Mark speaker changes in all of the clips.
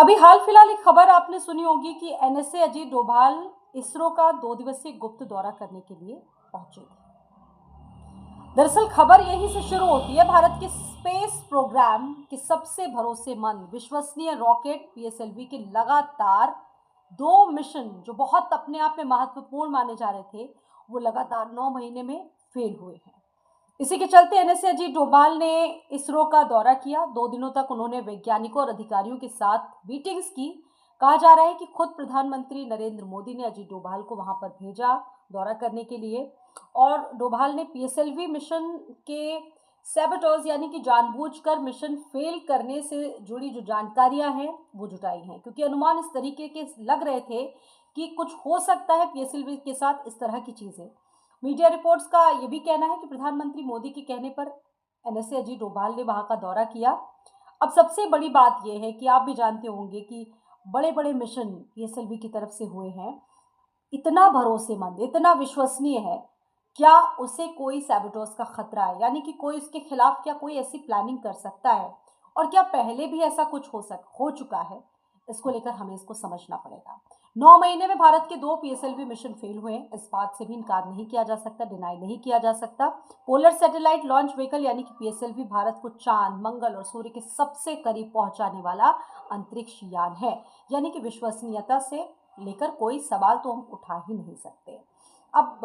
Speaker 1: अभी हाल फिलहाल एक खबर आपने सुनी होगी कि एनएसए अजीत डोभाल इसरो का 2 दिवसीय गुप्त दौरा करने के लिए पहुंचे थे। दरअसल खबर यहीं से शुरू होती है। भारत के स्पेस प्रोग्राम के सबसे भरोसेमंद विश्वसनीय रॉकेट पीएसएलवी के लगातार 2 मिशन जो बहुत अपने आप में महत्वपूर्ण माने जा रहे थे, वो लगातार 9 महीने में फेल हुए हैं। इसी के चलते एनएसए अजीत डोभाल ने इसरो का दौरा किया। 2 दिनों तक उन्होंने वैज्ञानिकों और अधिकारियों के साथ मीटिंग्स की। कहा जा रहा है कि खुद प्रधानमंत्री नरेंद्र मोदी ने अजीत डोभाल को वहां पर भेजा दौरा करने के लिए, और डोभाल ने पीएसएलवी मिशन के सैबोटर्स यानी कि जानबूझकर मिशन फेल करने से जुड़ी जो जानकारियां हैं वो जुटाई हैं, क्योंकि अनुमान इस तरीके के लग रहे थे कि कुछ हो सकता है पीएसएलवी के साथ इस तरह की चीजें। मीडिया रिपोर्ट्स का ये भी कहना है कि प्रधानमंत्री मोदी के कहने पर एनएसए अजीत डोभाल ने वहां का दौरा किया। अब सबसे बड़ी बात यह है कि आप भी जानते होंगे कि बड़े बड़े मिशन पीएसएलवी की तरफ से हुए हैं, इतना भरोसेमंद, इतना विश्वसनीय है, क्या उसे कोई सैबोटर्स का खतरा है? यानी कि कोई उसके खिलाफ क्या कोई ऐसी प्लानिंग कर सकता है? और क्या पहले भी ऐसा कुछ हो चुका है? इसको लेकर हमें इसको समझना पड़ेगा। 9 महीने में भारत के 2 पीएसएलवी मिशन फेल हुए हैं, इस बात से भी इनकार नहीं किया जा सकता, डिनाई नहीं किया जा सकता। पोलर सैटेलाइट लॉन्च व्हीकल यानी कि पीएसएलवी भारत को चांद, मंगल और सूर्य के सबसे करीब पहुंचाने वाला अंतरिक्ष यान है। यानी कि विश्वसनीयता से लेकर कोई सवाल तो हम उठा ही नहीं सकते। अब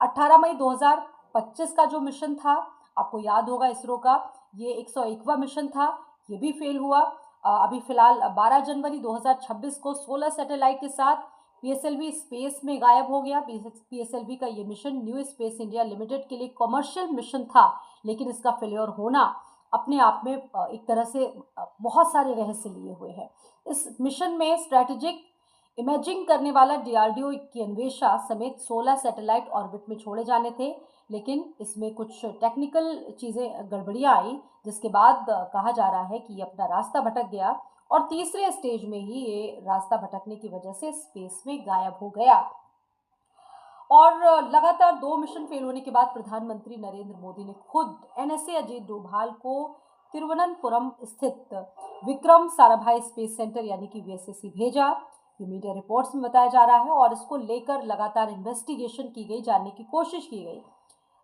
Speaker 1: 18 मई 2025 का जो मिशन था, आपको याद होगा इसरो का, ये 101वां मिशन था, ये भी फेल हुआ। अभी फिलहाल 12 जनवरी 2026 को 16 सैटेलाइट के साथ पीएसएलवी स्पेस में गायब हो गया। पीएसएलवी का ये mission new space India limited के लिए कमर्शियल मिशन था, लेकिन इसका फेलियर होना अपने आप में एक तरह से बहुत सारे रहस्य लिए हुए हैं। इस मिशन में स्ट्रैटेजिक इमेजिंग करने वाला डीआरडीओ की अन्वेषा समेत 16 सैटेलाइट ऑर्बिट में छोड़े जाने थे, लेकिन इसमें कुछ टेक्निकल चीज़ें गड़बड़ियाँ आई, जिसके बाद कहा जा रहा है कि ये अपना रास्ता भटक गया और तीसरे स्टेज में ही ये रास्ता भटकने की वजह से स्पेस में गायब हो गया। और लगातार 2 मिशन फेल होने के बाद प्रधानमंत्री नरेंद्र मोदी ने खुद एनएसए अजीत डोभाल को तिरुवनंतपुरम स्थित विक्रम साराभाई स्पेस सेंटर यानी कि वीएसएससी भेजा। ये मीडिया रिपोर्ट्स में बताया जा रहा है और इसको लेकर लगातार इन्वेस्टिगेशन की गई, जानने की कोशिश की गई।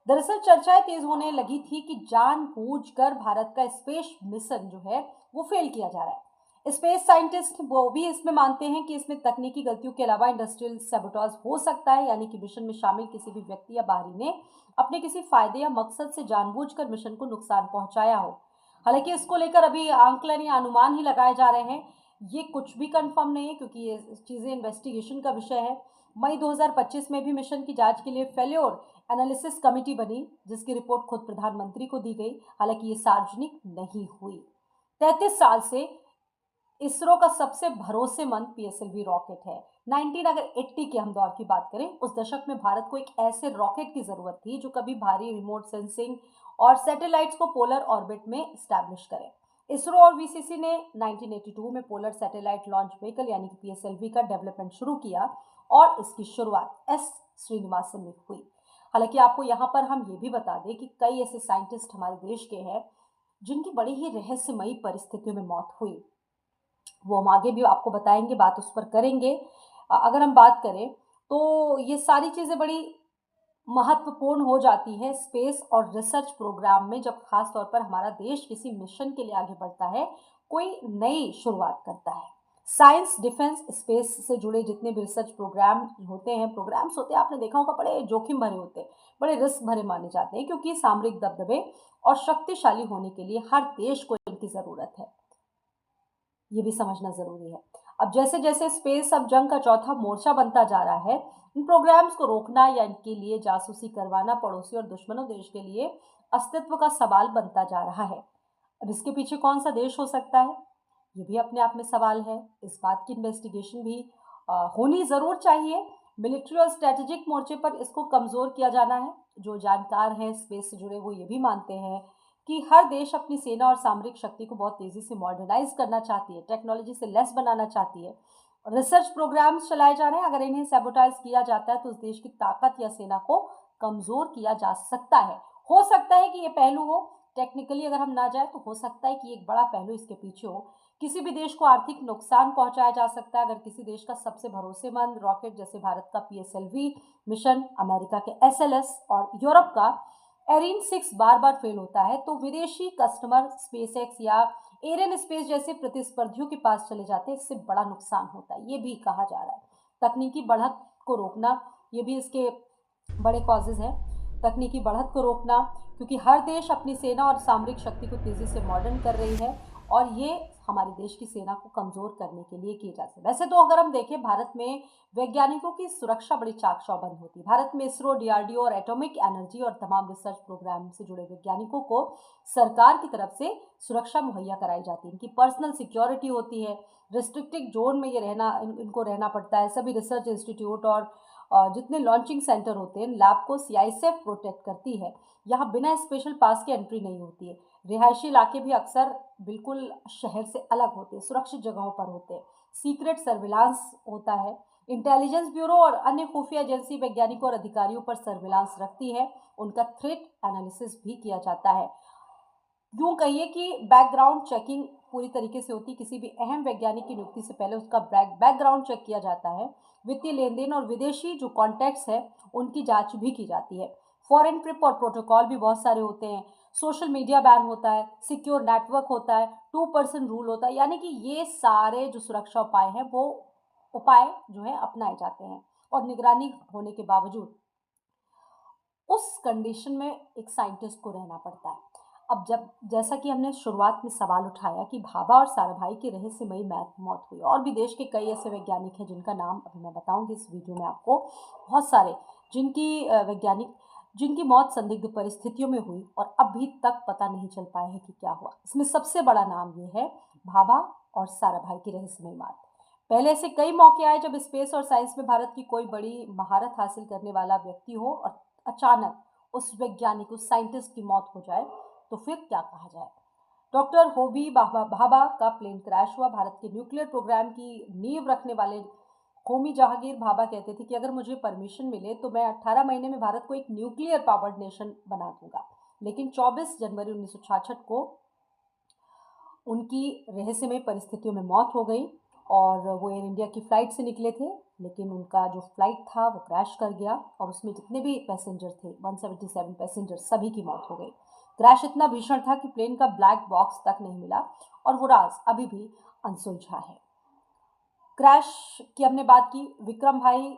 Speaker 1: दरअसल चर्चाएं तेज होने लगी थी कि जानबूझकर भारत का स्पेस मिशन जो है वो फेल किया जा रहा है। स्पेस साइंटिस्ट वो भी इसमें मानते हैं कि इसमें तकनीकी गलतियों के अलावा इंडस्ट्रियल सैबोटाज हो सकता है, यानी कि मिशन में शामिल किसी भी व्यक्ति या बाहरी ने अपने किसी फायदे या मकसद से जानबूझकर मिशन को नुकसान पहुंचाया हो। हालांकि इसको लेकर अभी आंकलन या अनुमान ही लगाए जा रहे हैं, ये कुछ भी कंफर्म नहीं है, क्योंकि ये चीज़ें इन्वेस्टिगेशन का विषय है। मई 2025 में भी मिशन की जांच के लिए फेल्योर एनालिसिस कमेटी बनी, जिसकी रिपोर्ट खुद प्रधानमंत्री को दी गई। हालांकि ये सार्वजनिक नहीं हुई। 33 साल से इसरो का सबसे भरोसेमंद पीएसएलवी रॉकेट है। 1980 के हम दौर की बात करें, उस दशक में भारत को एक ऐसे रॉकेट की जरूरत थी जो कभी भारी रिमोट सेंसिंग और सैटेलाइट्स को पोलर ऑर्बिट में स्टैब्लिश करे। इसरो और वीसीसी ने 1982 में पोलर सैटेलाइट लॉन्च व्हीकल यानी कि पीएसएलवी का डेवलपमेंट शुरू किया और इसकी शुरुआत एस श्रीनिवासन में हुई। हालांकि आपको यहाँ पर हम ये भी बता दें कि कई ऐसे साइंटिस्ट हमारे देश के हैं जिनकी बड़ी ही रहस्यमयी परिस्थितियों में मौत हुई। वो हम आगे भी आपको बताएंगे, बात उस पर करेंगे। अगर हम बात करें तो ये सारी चीज़ें बड़ी महत्वपूर्ण हो जाती है स्पेस और रिसर्च प्रोग्राम में, जब खास तौर पर हमारा देश किसी मिशन के लिए आगे बढ़ता है, कोई नई शुरुआत करता है। साइंस, डिफेंस, स्पेस से जुड़े जितने भी रिसर्च प्रोग्राम्स होते हैं, आपने देखा होगा बड़े जोखिम भरे होते हैं, बड़े रिस्क भरे माने जाते हैं, क्योंकि सामरिक दबदबे और शक्तिशाली होने के लिए हर देश को इनकी ज़रूरत है, ये भी समझना जरूरी है। अब जैसे जैसे स्पेस अब जंग का चौथा मोर्चा बनता जा रहा है, इन प्रोग्राम्स को रोकना या इनके लिए जासूसी करवाना पड़ोसी और दुश्मनों देश के लिए अस्तित्व का सवाल बनता जा रहा है। अब इसके पीछे कौन सा देश हो सकता है, ये भी अपने आप में सवाल है। इस बात की इन्वेस्टिगेशन भी होनी ज़रूर चाहिए। मिलिट्री और स्ट्रेटेजिक मोर्चे पर इसको कमज़ोर किया जाना है। जो जानकार हैं स्पेस से जुड़े, वो ये भी मानते हैं कि हर देश अपनी सेना और सामरिक शक्ति को बहुत तेज़ी से मॉडर्नाइज करना चाहती है, टेक्नोलॉजी से लेस बनाना चाहती है। रिसर्च प्रोग्राम्स चलाए जा रहे हैं, अगर इन्हें सैबोटाइज किया जाता है तो उस देश की ताकत या सेना को कमज़ोर किया जा सकता है। हो सकता है कि ये पहलू हो, टेक्निकली अगर हम ना जाए तो हो सकता है कि एक बड़ा पहलू इसके पीछे हो किसी भी देश को आर्थिक नुकसान पहुंचाया जा सकता है अगर किसी देश का सबसे भरोसेमंद रॉकेट जैसे भारत का PSLV मिशन, अमेरिका के SLS और यूरोप का एरिन 6 बार बार फेल होता है तो विदेशी कस्टमर स्पेसएक्स या एरियन स्पेस जैसे प्रतिस्पर्धियों के पास चले जाते हैं। इससे बड़ा नुकसान होता है, ये भी कहा जा रहा है। तकनीकी बढ़त को रोकना, ये भी इसके बड़े कॉजेज हैं। तकनीकी बढ़त को रोकना, क्योंकि हर देश अपनी सेना और सामरिक शक्ति को तेजी से मॉडर्न कर रही है और ये हमारे देश की सेना को कमजोर करने के लिए किए जाते हैं। वैसे तो अगर हम देखें, भारत में वैज्ञानिकों की सुरक्षा बड़ी चाक चौबंद होती है। भारत में इसरो, DRDO और एटॉमिक एनर्जी और तमाम रिसर्च प्रोग्राम से जुड़े वैज्ञानिकों को सरकार की तरफ से सुरक्षा मुहैया कराई जाती है। इनकी पर्सनल सिक्योरिटी होती है, रिस्ट्रिक्टेड जोन में ये इनको रहना पड़ता है। सभी रिसर्च इंस्टीट्यूट और जितने लॉन्चिंग सेंटर होते हैं, लैब को CISF प्रोटेक्ट करती है। यहाँ बिना स्पेशल पास के एंट्री नहीं होती है। रिहायशी इलाके भी अक्सर बिल्कुल शहर से अलग होते हैं, सुरक्षित जगहों पर होते हैं। सीक्रेट सर्विलांस होता है। इंटेलिजेंस ब्यूरो और अन्य खुफिया एजेंसी वैज्ञानिकों और अधिकारियों पर सर्विलांस रखती है। उनका थ्रेट एनालिसिस भी किया जाता है। यूँ कहिए कि बैकग्राउंड चेकिंग पूरी तरीके से होती है। किसी भी अहम वैज्ञानिक की नियुक्ति से पहले उसका बैकग्राउंड चेक किया जाता है। वित्तीय लेन देन और विदेशी जो कॉन्टैक्ट्स है उनकी जांच भी की जाती है। फॉरेन ट्रिप और प्रोटोकॉल भी बहुत सारे होते हैं। सोशल मीडिया बैन होता है, सिक्योर नेटवर्क होता है, 2% रूल होता है। यानी कि ये सारे जो सुरक्षा उपाय हैं वो उपाय जो है अपनाए जाते हैं और निगरानी होने के बावजूद उस कंडीशन में एक साइंटिस्ट को रहना पड़ता है। अब जैसा कि हमने शुरुआत में सवाल उठाया कि भाभा और साराभाई की रहस्यमयी मौत हुई, और भी देश के कई ऐसे वैज्ञानिक हैं जिनका नाम अभी मैं बताऊंगी इस वीडियो में आपको, बहुत सारे जिनकी मौत संदिग्ध परिस्थितियों में हुई और अभी तक पता नहीं चल पाया है कि क्या हुआ। इसमें सबसे बड़ा नाम ये है भाभा और साराभाई की रहस्यमयी मौत। पहले ऐसे कई मौके आए जब स्पेस और साइंस में भारत की कोई बड़ी महारत हासिल करने वाला व्यक्ति हो और अचानक उस वैज्ञानिक, उस साइंटिस्ट की मौत हो जाए, तो फिर क्या कहा जाए। डॉक्टर होमी भाभा का प्लेन क्रैश हुआ। भारत के न्यूक्लियर प्रोग्राम की नींव रखने वाले होमी जहांगीर भाभा कहते थे कि अगर मुझे परमिशन मिले तो मैं 18 महीने में भारत को एक न्यूक्लियर पावर्ड नेशन बना दूंगा। लेकिन 24 जनवरी 1966 को उनकी रहस्यमय परिस्थितियों में मौत हो गई और वो एयर इंडिया की फ़्लाइट से निकले थे, लेकिन उनका जो फ्लाइट था वो क्रैश कर गया और उसमें जितने भी पैसेंजर थे, 177 पैसेंजर, सभी की मौत हो गई। क्रैश इतना भीषण था कि प्लेन का ब्लैक बॉक्स तक नहीं मिला और वो राज अभी भी अनसुलझा है। क्रैश की हमने बात की। विक्रम भाई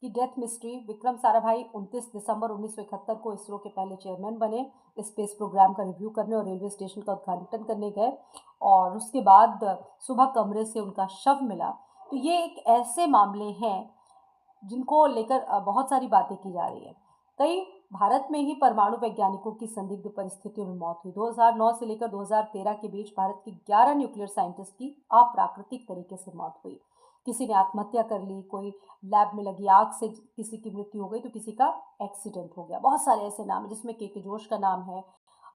Speaker 1: की डेथ मिस्ट्री। विक्रम साराभाई 29 दिसंबर 1971 को इसरो के पहले चेयरमैन बने। स्पेस प्रोग्राम का रिव्यू करने और रेलवे स्टेशन का उद्घाटन करने गए और उसके बाद सुबह कमरे से उनका शव मिला। तो ये एक ऐसे मामले हैं जिनको लेकर बहुत सारी बातें की जा रही है। कई भारत में ही परमाणु वैज्ञानिकों की संदिग्ध परिस्थितियों में मौत हुई। 2009 से लेकर 2013 के बीच भारत के 11 न्यूक्लियर साइंटिस्ट की अप्राकृतिक तरीके से मौत हुई। किसी ने आत्महत्या कर ली, कोई लैब में लगी आग से किसी की मृत्यु हो गई, तो किसी का एक्सीडेंट हो गया। बहुत सारे ऐसे नाम हैं जिसमें के जोश का नाम है,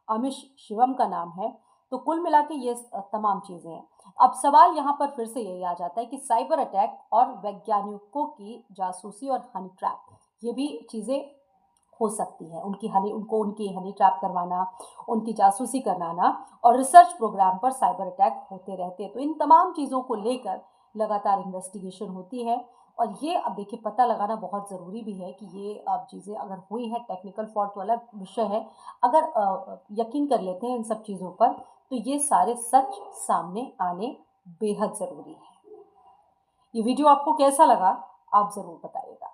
Speaker 1: अमिश शिवम का नाम है। तो कुल मिला के ये तमाम चीज़ें हैं। अब सवाल यहाँ पर फिर से यही आ जाता है कि साइबर अटैक और वैज्ञानिकों की जासूसी और हनी ट्रैप, ये भी चीज़ें हो सकती है। उनकी हनी ट्रैप करवाना, उनकी जासूसी करवाना और रिसर्च प्रोग्राम पर साइबर अटैक होते रहते हैं। तो इन तमाम चीज़ों को लेकर लगातार इन्वेस्टिगेशन होती है और ये अब देखिए पता लगाना बहुत ज़रूरी भी है कि ये अब चीज़ें अगर हुई हैं, टेक्निकल फॉल्ट वाला विषय है, अगर यकीन कर लेते हैं इन सब चीज़ों पर, तो ये सारे सच सामने आने बेहद ज़रूरी है। ये वीडियो आपको कैसा लगा, आप ज़रूर बताइएगा।